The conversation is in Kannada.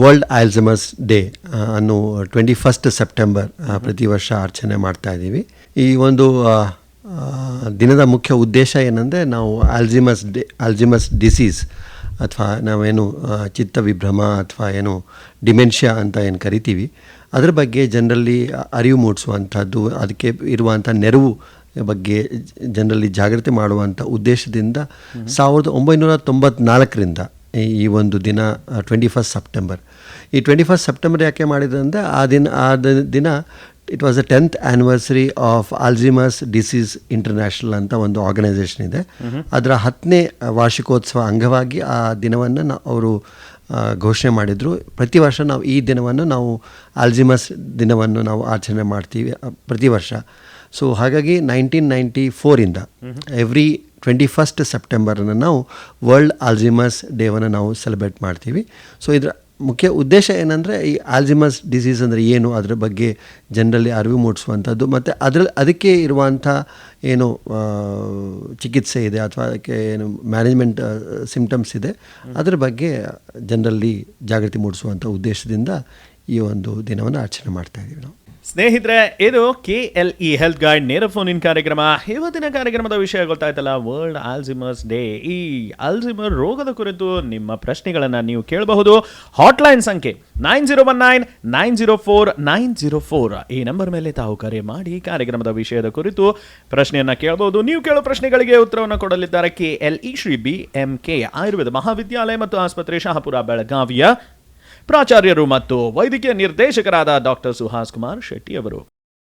ವರ್ಲ್ಡ್ ಆಲ್ಝೈಮರ್ಸ್ ಡೇ ಅನ್ನು 21 ಸೆಪ್ಟೆಂಬರ್ ಪ್ರತಿ ವರ್ಷ ಆಚರಣೆ ಮಾಡ್ತಾ ಇದ್ದೀವಿ. ಈ ಒಂದು ದಿನದ ಮುಖ್ಯ ಉದ್ದೇಶ ಏನಂದರೆ, ನಾವು ಆಲ್ಝೈಮರ್ಸ್ ಡಿಸೀಸ್ ಅಥವಾ ನಾವೇನು ಚಿತ್ತ ವಿಭ್ರಮ ಅಥವಾ ಏನು ಡಿಮೆನ್ಷಿಯಾ ಅಂತ ಏನು ಕರಿತೀವಿ, ಅದರ ಬಗ್ಗೆ ಜನರಲ್ಲಿ ಅರಿವು ಮೂಡಿಸುವಂಥದ್ದು, ಅದಕ್ಕೆ ಇರುವಂಥ ನೆರವು ಬಗ್ಗೆ ಜನರಲ್ಲಿ ಜಾಗೃತಿ ಮಾಡುವಂಥ ಉದ್ದೇಶದಿಂದ 1994ರಿಂದ ಈ ಒಂದು ದಿನ 21 ಸೆಪ್ಟೆಂಬರ್. ಈ 21 ಸೆಪ್ಟೆಂಬರ್ ಯಾಕೆ ಮಾಡಿದೆ ಅಂದರೆ, ಆ ದಿನ it was the 10th anniversary of Alzheimer's disease international ಅಂತ ಒಂದು ಆರ್ಗನೈಸೇಷನ್ ಇದೆ. ಅದರ 10ನೇ ವಾರ್ಷಿಕೋತ್ಸವ ಅಂಗವಾಗಿ ಆ ದಿನವನ್ನು ಅವರು ಘೋಷಣೆ ಮಾಡಿದರು. ಪ್ರತಿ ವರ್ಷ ನಾವು ಈ ದಿನವನ್ನು ನಾವು ಆಲ್ಝೈಮರ್ಸ್ ದಿನವನ್ನು ನಾವು ಆಚರಣೆ ಮಾಡ್ತೀವಿ ಪ್ರತಿ ವರ್ಷ. ಸೊ ಹಾಗಾಗಿ 1994ಇಂದ ಎವ್ರಿ 21 ಸೆಪ್ಟೆಂಬರನ್ನು ನಾವು ವರ್ಲ್ಡ್ ಆಲ್ಝೈಮರ್ಸ್ ಡೇವನ್ನು ನಾವು ಸೆಲೆಬ್ರೇಟ್ ಮಾಡ್ತೀವಿ. ಸೊ ಇದರ ಮುಖ್ಯ ಉದ್ದೇಶ ಏನಂದರೆ, ಈ ಆಲ್ಝೈಮರ್ಸ್ ಡಿಸೀಸ್ ಅಂದರೆ ಏನು, ಅದರ ಬಗ್ಗೆ ಜನರಲ್ಲಿ ಅರಿವು ಮೂಡಿಸುವಂಥದ್ದು, ಮತ್ತು ಅದಕ್ಕೆ ಇರುವಂಥ ಏನು ಚಿಕಿತ್ಸೆ ಇದೆ ಅಥವಾ ಅದಕ್ಕೆ ಏನು ಮ್ಯಾನೇಜ್ಮೆಂಟ್ ಸಿಂಪ್ಟಮ್ಸ್ ಇದೆ, ಅದರ ಬಗ್ಗೆ ಜನರಲ್ಲಿ ಜಾಗೃತಿ ಮೂಡಿಸುವಂಥ ಉದ್ದೇಶದಿಂದ ಈ ಒಂದು ದಿನವನ್ನು ಆಚರಣೆ ಮಾಡ್ತಾ ಇದ್ದೀವಿ ನಾವು. ಸ್ನೇಹಿತರೆ, ಇದು KLE ಹೆಲ್ತ್ ಗೈಡ್ ನೇರ ಫೋನ್ ಇನ್ ಕಾರ್ಯಕ್ರಮ. ಇವತ್ತಿನ ಕಾರ್ಯಕ್ರಮದ ವಿಷಯ ಗೊತ್ತಾಯ್ತಲ್ಲ, ವರ್ಲ್ಡ್ ಆಲ್ಝೈಮರ್ಸ್ ಡೇ. ಈ ಆಲ್ಝೈಮರ್ ರೋಗದ ಕುರಿತು ನಿಮ್ಮ ಪ್ರಶ್ನೆಗಳನ್ನು ನೀವು ಕೇಳಬಹುದು. ಹಾಟ್ಲೈನ್ ಸಂಖ್ಯೆ 9019904904 ಈ ನಂಬರ್ ಮೇಲೆ ತಾವು ಕರೆ ಮಾಡಿ ಕಾರ್ಯಕ್ರಮದ ವಿಷಯದ ಕುರಿತು ಪ್ರಶ್ನೆಯನ್ನು ಕೇಳಬಹುದು. ನೀವು ಕೇಳೋ ಪ್ರಶ್ನೆಗಳಿಗೆ ಉತ್ತರವನ್ನು ಕೊಡಲಿದ್ದಾರೆ KLE ಶ್ರೀ BMK ಆಯುರ್ವೇದ ಮಹಾವಿದ್ಯಾಲಯ ಮತ್ತು ಆಸ್ಪತ್ರೆ, ಶಹಾಪುರ, ಬೆಳಗಾವಿಯ ಪ್ರಾಚಾರ್ಯರು ಮತ್ತು ವೈದ್ಯಕೀಯ ನಿರ್ದೇಶಕರಾದ ಡಾಕ್ಟರ್ ಸುಹಾಸ್ ಕುಮಾರ್ ಶೆಟ್ಟಿ ಅವರು.